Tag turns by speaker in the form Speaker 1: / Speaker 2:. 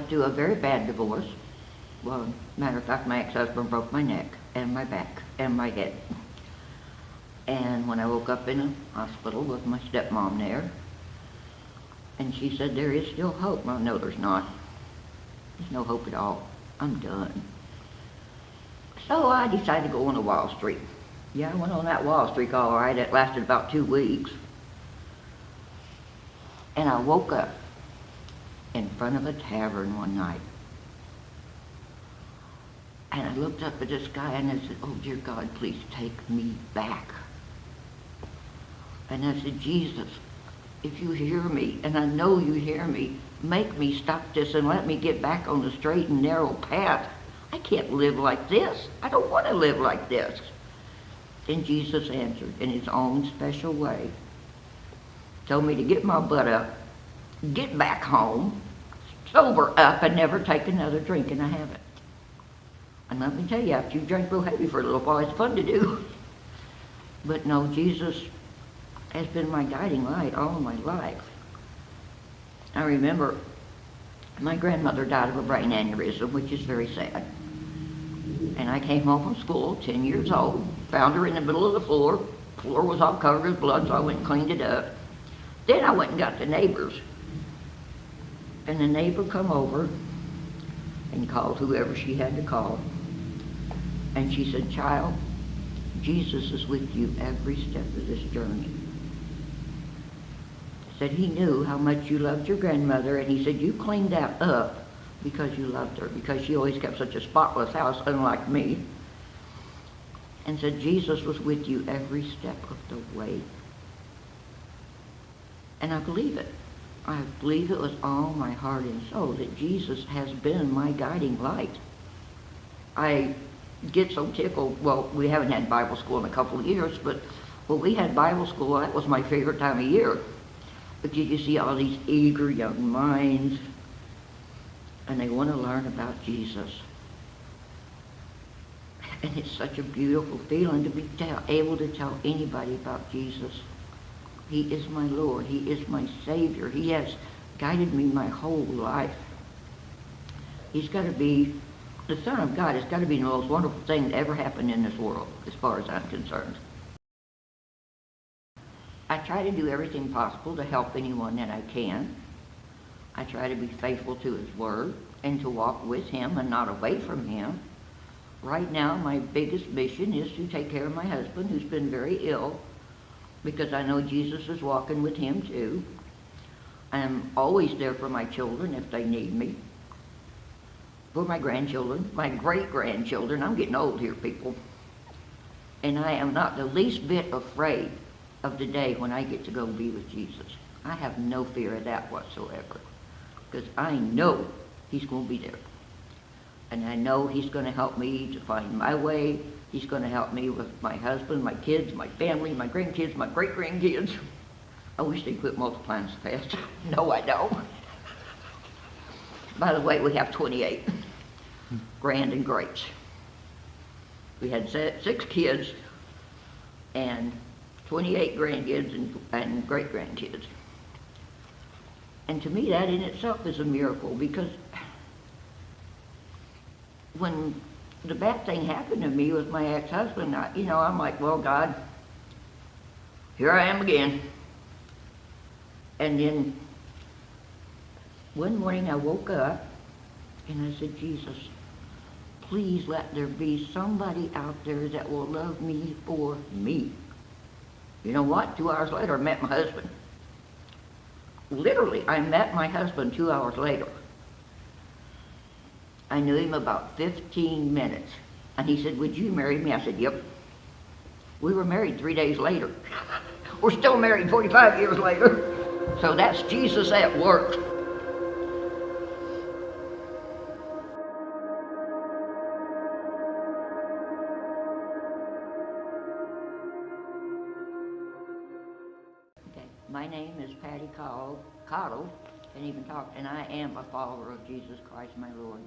Speaker 1: went through a very bad divorce. Well, matter of fact, my ex-husband broke my neck and my back and my head. And when I woke up in a hospital with my stepmom there, and she said, there is still hope. Well, no, there's not. There's no hope at all. I'm done. So I decided to go on a Wall Street. Yeah, I went on that Wall Street all right. It lasted about 2 weeks. And I woke up in front of a tavern one night. And I looked up at the sky and I said, oh, dear God, please take me back. And I said, Jesus, if you hear me, and I know you hear me, make me stop this and let me get back on the straight and narrow path. I can't live like this. I don't want to live like this. And Jesus answered in his own special way. Told me to get my butt up, get back home, sober up, and never take another drink, and I haven't. And let me tell you, after you drink real heavy for a little while, it's fun to do. But no, Jesus has been my guiding light all my life. I remember my grandmother died of a brain aneurysm, which is very sad. And I came home from school, 10 years old, found her in the middle of the floor. The floor was all covered with blood, so I went and cleaned it up. Then I went and got the neighbors. And the neighbor come over and called whoever she had to call. And she said, child, Jesus is with you every step of this journey. Said he knew how much you loved your grandmother, and he said you cleaned that up because you loved her, because she always kept such a spotless house, unlike me. And said Jesus was with you every step of the way. And I believe it. I believe it with all my heart and soul that Jesus has been my guiding light. I get so tickled. Well, we haven't had Bible school in a couple of years, but when we had Bible school, that was my favorite time of year. Because you see all these eager young minds, and they want to learn about Jesus. And it's such a beautiful feeling to be able to tell anybody about Jesus. He is my Lord. He is my Savior. He has guided me my whole life. He's got to be, the Son of God has got to be the most wonderful thing that ever happened in this world, as far as I'm concerned. I try to do everything possible to help anyone that I can. I try to be faithful to his word and to walk with him and not away from him. Right now, my biggest mission is to take care of my husband, who's been very ill, because I know Jesus is walking with him too. I'm always there for my children if they need me. For my grandchildren, my great-grandchildren. I'm getting old here, people. And I am not the least bit afraid of the day when I get to go be with Jesus. I have no fear of that whatsoever, because I know he's going to be there. And I know he's going to help me to find my way. He's going to help me with my husband, my kids, my family, my grandkids, my great-grandkids. I wish they'd quit multiplying so fast. No, I don't. By the way, we have 28 grand and greats. We had 6 kids and 28 grandkids and great-grandkids. And to me, that in itself is a miracle, because when the bad thing happened to me with my ex-husband, I'm like, well, God, here I am again. And then one morning I woke up and I said, Jesus, please let there be somebody out there that will love me for me. You know what? 2 hours later, I met my husband. Literally, I met my husband 2 hours later. I knew him about 15 minutes. And he said, would you marry me? I said, yep. We were married 3 days later. We're still married 45 years later. So that's Jesus at work. Okay, my name is Patty Cottle, can't even talk, and I am a follower of Jesus Christ, my Lord.